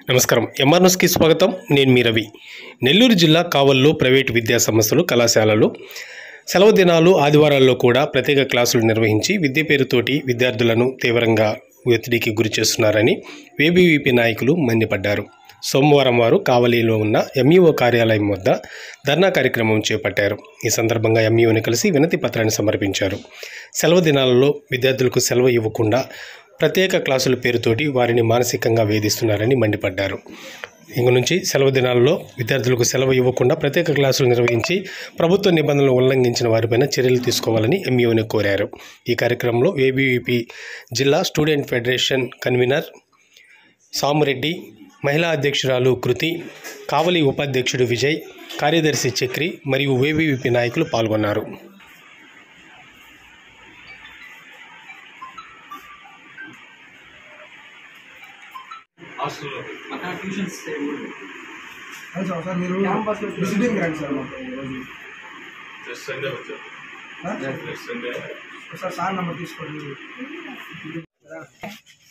నమస్కారం. ఎంఆర్‌న్యూస్‌కి స్వాగతం. నేను మీ రవి. నెల్లూరు జిల్లా కావల్లో ప్రైవేటు విద్యా సంస్థలు, కళాశాలలు సెలవు దినాలు, ఆదివారాల్లో కూడా ప్రత్యేక క్లాసులు నిర్వహించి విద్య పేరుతోటి విద్యార్థులను తీవ్రంగా ఒత్తిడికి గురి చేస్తున్నారని ఏబీవీపీ నాయకులు మండిపడ్డారు. సోమవారం వారు కావలిలో ఉన్న ఎంఈఓ కార్యాలయం వద్ద ధర్నా కార్యక్రమం చేపట్టారు. ఈ సందర్భంగా ఎంఈఓని కలిసి వినతి పత్రాన్ని సమర్పించారు. సెలవు దినాలలో విద్యార్థులకు సెలవు ఇవ్వకుండా ప్రత్యేక క్లాసుల పేరుతోటి వారిని మానసికంగా వేధిస్తున్నారని మండిపడ్డారు. ఇంక నుంచి సెలవు దినాల్లో విద్యార్థులకు సెలవు ఇవ్వకుండా ప్రత్యేక క్లాసులు నిర్వహించి ప్రభుత్వ నిబంధనలు ఉల్లంఘించిన వారిపైన చర్యలు తీసుకోవాలని ఎంఈఓని కోరారు. ఈ కార్యక్రమంలో ఏబీవీపీ జిల్లా స్టూడెంట్ ఫెడరేషన్ కన్వీనర్ సామురెడ్డి, మహిళా అధ్యక్షురాలు కృతి, కావలి ఉపాధ్యక్షుడు విజయ్, కార్యదర్శి చక్రి మరియు ఏబీవీపీ నాయకులు పాల్గొన్నారు.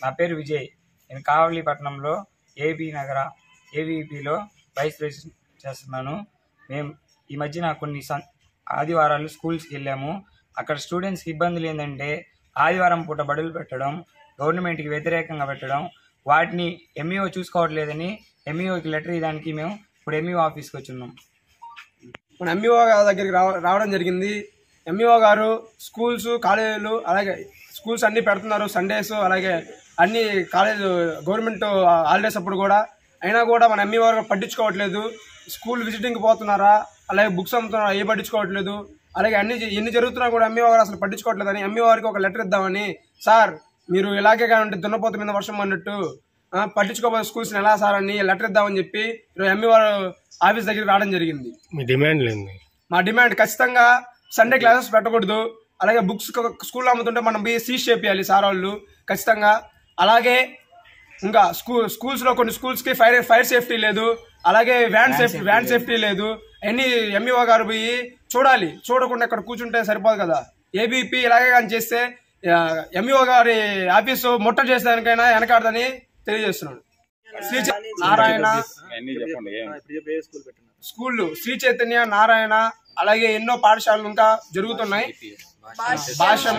నా పేరు విజయ్. నేను కావలి పట్టణంలో ఏబీవీపీలో వైస్ ప్రెసిడెంట్ చేస్తున్నాను. మేము ఈ మధ్యన కొన్ని ఆదివారాలు స్కూల్స్కి వెళ్ళాము. అక్కడ స్టూడెంట్స్కి ఇబ్బందులు ఏంటంటే ఆదివారం పూట బడులు పెట్టడం, గవర్నమెంట్కి వ్యతిరేకంగా పెట్టడం, వాటిని ఎంఈఓ చూసుకోవట్లేదని ఎంఈఓకి లెటర్ ఇవ్వడానికి మేము ఇప్పుడు ఎంఈఓ ఆఫీస్కి వచ్చున్నాం. మన ఎంఈఓ దగ్గరికి రావడం జరిగింది. ఎంఈఓ గారు స్కూల్స్, కాలేజీలు, అలాగే స్కూల్స్ అన్నీ పెడుతున్నారు సండేస్, అలాగే అన్ని కాలేజీ గవర్నమెంట్ హాలిడేస్ అప్పుడు కూడా. అయినా కూడా మన ఎంఈఓ గారు పట్టించుకోవట్లేదు. స్కూల్ విజిటింగ్కి పోతున్నారా, అలాగే బుక్స్ అమ్ముతున్నారా, ఏ పట్టించుకోవట్లేదు. అలాగే ఎన్ని జరుగుతున్నా కూడా ఎంఈఓ గారు అసలు పట్టించుకోవట్లేదని ఎంఈఓ గారికి ఒక లెటర్ ఇద్దామని, సార్ మీరు ఇలాగే కానీ దున్నపోత మీద వర్షం అన్నట్టు పట్టించుకోబోయే స్కూల్స్ని ఎలా సార్ అని లెటర్ ఇద్దామని చెప్పి ఎంఈఓ ఆఫీస్ దగ్గరికి రావడం జరిగింది. మా డిమాండ్ ఖచ్చితంగా సండే క్లాసెస్ పెట్టకూడదు. అలాగే బుక్స్ స్కూల్లో అమ్ముతుంటే మనం సీజ్ చేయాలి సార్ వాళ్ళు ఖచ్చితంగా. అలాగే ఇంకా స్కూల్స్లో కొన్ని స్కూల్స్కి ఫైర్ సేఫ్టీ లేదు, అలాగే వ్యాన్ సేఫ్టీ లేదు. అన్ని ఎంఈఓ గారు పోయి చూడాలి. చూడకుండా ఇక్కడ కూర్చుంటే సరిపోదు కదా. ఏబీపీ ఇలాగే కానీ చేస్తే ఎంఈఓ గారి ఆఫీసు ముట్టడి చేసేదానికైనా వెనకాడదని తెలియజేస్తున్నాడు. శ్రీ నారాయణ స్కూళ్ళు, శ్రీ చైతన్య, నారాయణ, అలాగే ఎన్నో పాఠశాలలు ఇంకా జరుగుతున్నాయి. భాషం,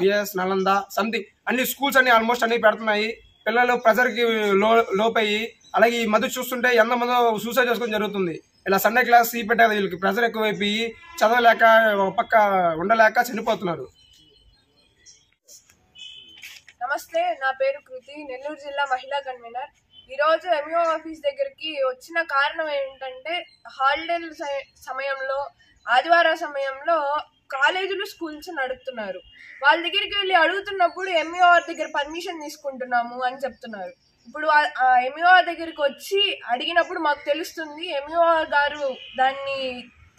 బిఎస్, నలంద, సంథింగ్ అన్ని స్కూల్స్ అన్ని ఆల్మోస్ట్ అన్ని పెడుతున్నాయి. పిల్లలు ప్రెజర్ కి లోపయ్యి, అలాగే ఈ మధ్య చూస్తుంటే ఎంతమంది సూసైడ్ చేసుకోవడం జరుగుతుంది. ఇలా సండే క్లాస్ పెట్టేది వీళ్ళకి ప్రెజర్ ఎక్కువైపోయి చదవలేక ఒక పక్క ఉండలేక చనిపోతున్నారు. నమస్తే, నా పేరు కృతి, నెల్లూరు జిల్లా మహిళా కన్వీనర్. ఈరోజు ఎంఈఓ ఆఫీస్ దగ్గరికి వచ్చిన కారణం ఏంటంటే హాలిడేల సమయంలో, ఆదివారం సమయంలో కాలేజీలు, స్కూల్స్ నడుపుతున్నారు. వాళ్ళ దగ్గరికి వెళ్ళి అడుగుతున్నప్పుడు ఎంఈఓ దగ్గర పర్మిషన్ తీసుకుంటున్నాము అని చెప్తున్నారు. ఇప్పుడు ఎంఈఓ దగ్గరికి వచ్చి అడిగినప్పుడు మాకు తెలుస్తుంది ఎంఈఓ గారు దాన్ని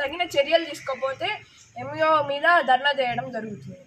తగిన చర్యలు తీసుకోకపోతే ఎంఈఓ మీద ధర్నా చేయడం జరుగుతుంది.